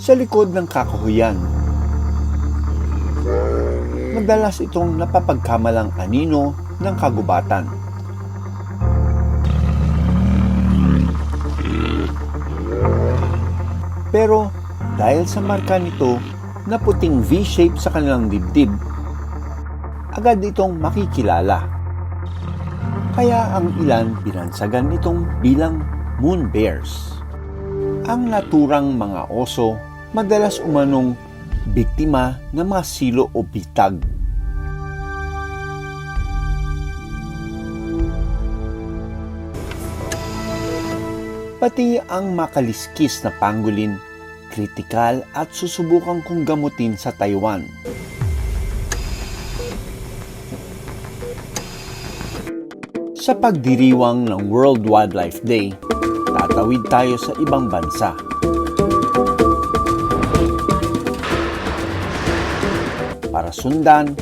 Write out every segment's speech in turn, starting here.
sa likod ng kakahuyan. Madalas itong napapagkamalang anino ng kagubatan. Pero dahil sa marka nito na puting V-shape sa kanilang dibdib, agad itong makikilala. Kaya ang ilan binansagan itong bilang moon bears. Ang naturang mga oso madalas umanong biktima ng mga silo o bitag. Pati ang makaliskis na pangolin, kritikal at susubukang kong gamutin sa Taiwan. Sa pagdiriwang ng World Wildlife Day, tatawid tayo sa ibang bansa. Para sundan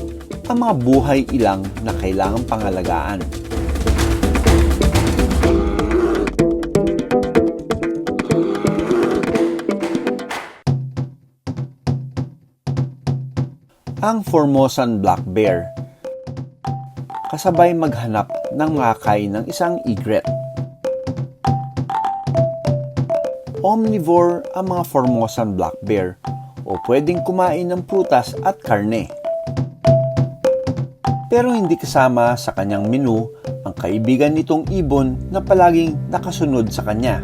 ang mga buhay ilang na kailangang pangalagaan. Ang Formosan black bear, kasabay maghanap ng makakain ng isang egret. Omnivore ang mga Formosan black bear o pwedeng kumain ng prutas at karne. Pero hindi kasama sa kanyang menu ang kaibigan nitong ibon na palaging nakasunod sa kanya.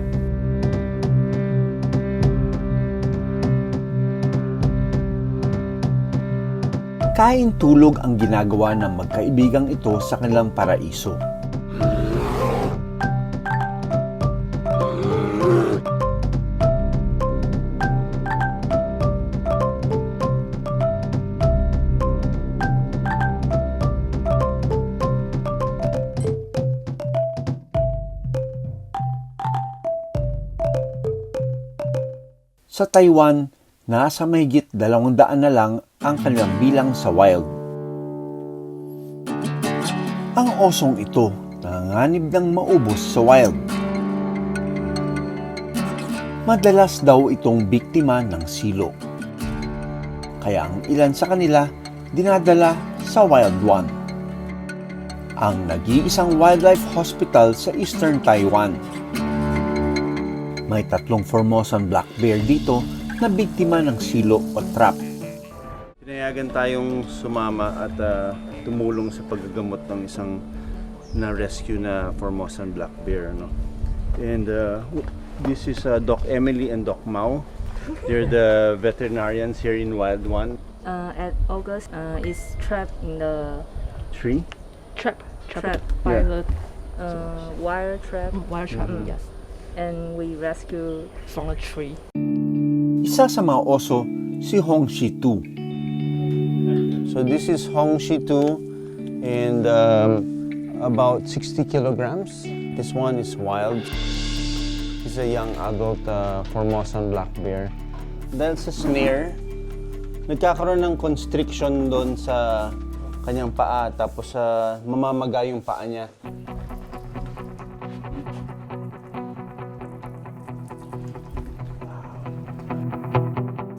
Kain tulog ang ginagawa ng magkaibigang ito sa kanilang paraiso. Sa Taiwan, nasa mahigit 200 na lang ang kanilang bilang sa wild. Ang osong ito nanganganib ng maubos sa wild. Madalas daw itong biktima ng silo. Kaya ang ilan sa kanila dinadala sa Wild One, ang nag-iisang wildlife hospital sa Eastern Taiwan. May 3 Formosan black bear dito na biktima ng silo o trap. Pinayagan tayong sumama at tumulong sa paggagamot ng isang na-rescue na Formosan black bear. No? And this is Doc Emily and Doc Mao. They're the veterinarians here in Wild One. At August, is trapped in the Tree? trap Yeah. wire trap. Wire trap, Yes, and we rescue from a tree. Isa sa mga oso, si Hong Shi-tu. So this is Hong Shi-tu and about 60 kilograms. This one is wild. He's a young adult Formosan black bear. Dahil sa snare, nagkakaroon ng constriction doon sa kanyang paa tapos mamamaga yung paa niya.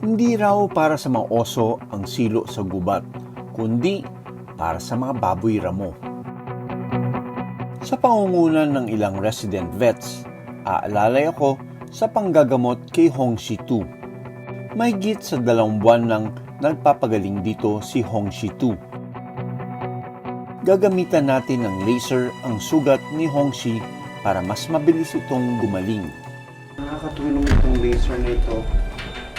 Hindi raw para sa mga oso ang silo sa gubat, kundi para sa mga baboy ramo. Sa pangungunan ng ilang resident vets, aalalay ako sa panggagamot kay Hong Shi-tu. Mahigit sa 2 buwan nang nagpapagaling dito si Hong Shi-tu. Gagamitan natin ng laser ang sugat ni Hong Shi para mas mabilis itong gumaling. Nakakatulong itong laser na ito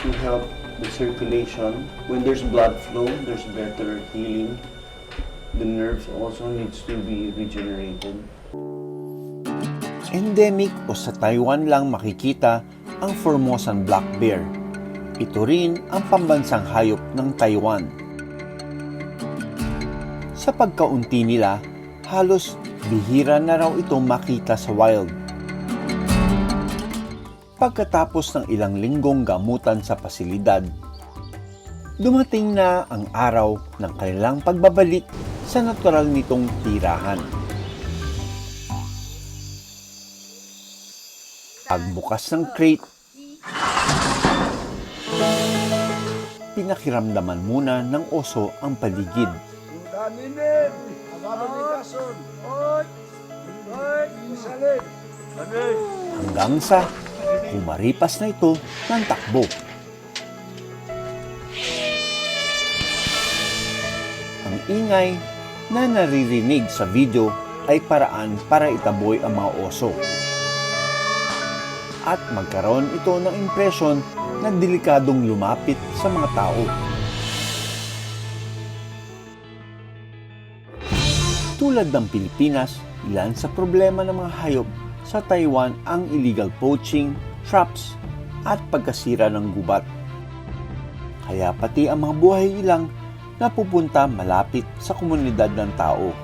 to help the circulation. When there's blood flow, there's better healing. The nerves also needs to be regenerated. Endemic o sa Taiwan lang makikita ang Formosan black bear. Ito rin ang pambansang hayop ng Taiwan. Sa pagkaunti nila, halos bihira na raw ito makita sa wild. Pagkatapos ng ilang linggong gamutan sa pasilidad, dumating na ang araw ng kanilang pagbabalik sa natural nitong tirahan. Pagbukas ng crate, Pinakiramdaman muna ng oso ang paligid. Hanggang sa kumaripas na ito ng takbo. Ang ingay na naririnig sa video ay paraan para itaboy ang mga oso. At magkaroon ito ng impresyon na delikadong lumapit sa mga tao. Tulad ng Pilipinas, ilan sa problema ng mga hayop sa Taiwan ang illegal poaching, traps, at pagkasira ng gubat. Kaya pati ang mga buhay ilang napupunta malapit sa komunidad ng tao.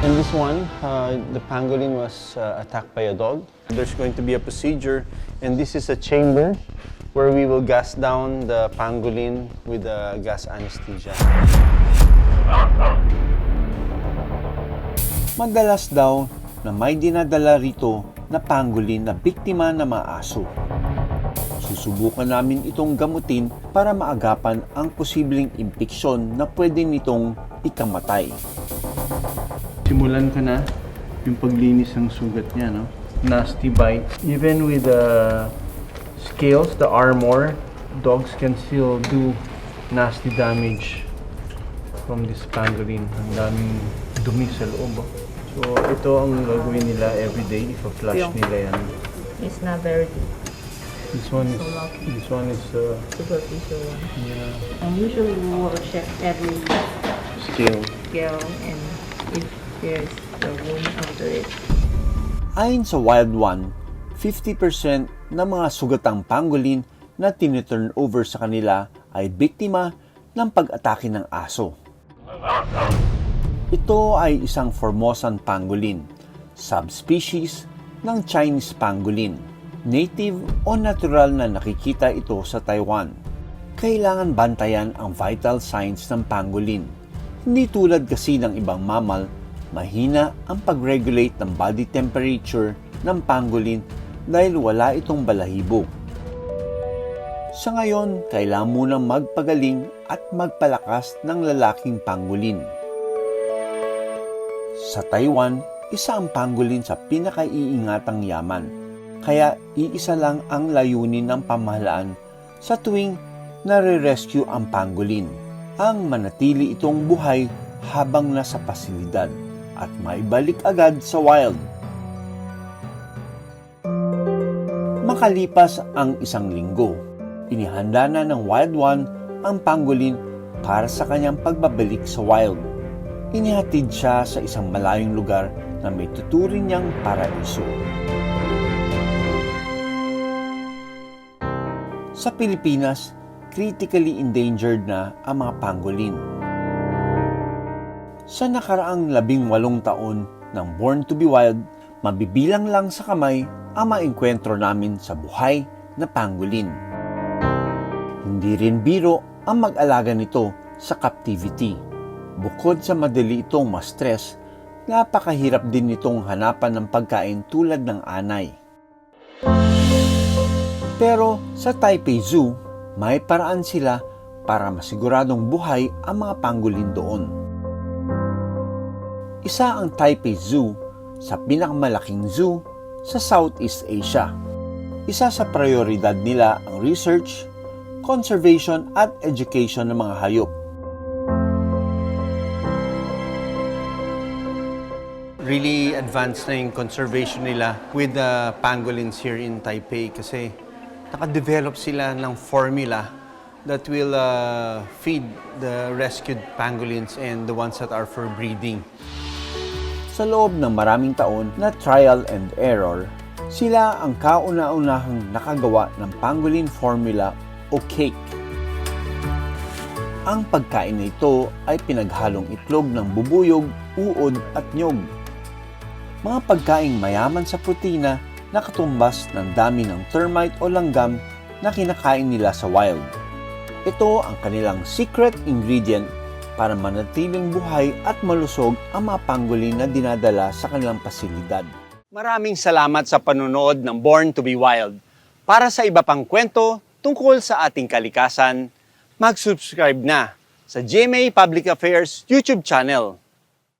And this one, the pangolin was attacked by a dog. There's going to be a procedure, and this is a chamber where we will gas down the pangolin with a gas anesthesia. Madalas daw na may dinadala rito na pangolin na biktima ng mga aso. Susubukan namin itong gamutin para maagapan ang posibleng impeksyon na pwede nitong ikamatay. Simulan ko na yung paglinis ng sugat niya, no? Nasty bite. Even with the scales, the armor, dogs can still do nasty damage from this pangolin. Ang daming dumi sa loob. So, ito ang gagawin nila everyday. Ipa-flush nila yan. It's not very deep, This one is superficial one. yeah, And usually we will check every scale. scale and if there's the wound under it. Ayon sa Wild One, 50% ng mga sugatang pangolin na tiniturn over sa kanila ay biktima ng pag-atake ng aso. Ito ay isang Formosan pangolin, subspecies ng Chinese pangolin. Native o natural na nakikita ito sa Taiwan. Kailangan bantayan ang vital signs ng pangolin. Hindi tulad kasi ng ibang mammal, mahina ang pag-regulate ng body temperature ng pangolin dahil wala itong balahibo. Sa ngayon, kailangan munang magpagaling at magpalakas ng lalaking pangolin. Sa Taiwan, isa ang pangolin sa pinakaiingatang yaman. Kaya iisa lang ang layunin ng pamahalaan sa tuwing nare-rescue ang pangolin, ang manatili itong buhay habang nasa pasilidad at maibalik agad sa wild. Makalipas ang isang linggo, inihanda na ng Wild One ang pangolin para sa kanyang pagbabalik sa wild. Inihatid siya sa isang malayong lugar na may tuturing niyang paraiso. Sa Pilipinas, critically endangered na ang mga pangolin. Sa nakaraang 18 taon ng Born to be Wild, mabibilang lang sa kamay ang maengkwentro namin sa buhay na pangolin. Hindi rin biro ang mag-alaga nito sa captivity. Bukod sa madali itong ma-stress, napakahirap din nitong hanapan ng pagkain tulad ng anay. Pero sa Taipei Zoo, may paraan sila para masiguradong buhay ang mga pangolin doon. Isa ang Taipei Zoo sa pinakamalaking zoo sa Southeast Asia. Isa sa prioridad nila ang research, conservation at education ng mga hayop. Really advanced na yung conservation nila with the pangolins here in Taipei kasi nakadevelop sila ng formula that will feed the rescued pangolins and the ones that are for breeding. Sa loob ng maraming taon na trial and error, sila ang kauna-unahang nakagawa ng pangolin formula o cake. Ang pagkain na ito ay pinaghalong itlog ng bubuyog, uod at nyog. Mga pagkaing mayaman sa protina na katumbas ng dami ng termite o langgam na kinakain nila sa wild. Ito ang kanilang secret ingredient para manatiling buhay at malusog ang mga pangolin na dinadala sa kanilang pasilidad. Maraming salamat sa panonood ng Born to be Wild. Para sa iba pang kwento, tungkol sa ating kalikasan, mag-subscribe na sa GMA Public Affairs YouTube channel.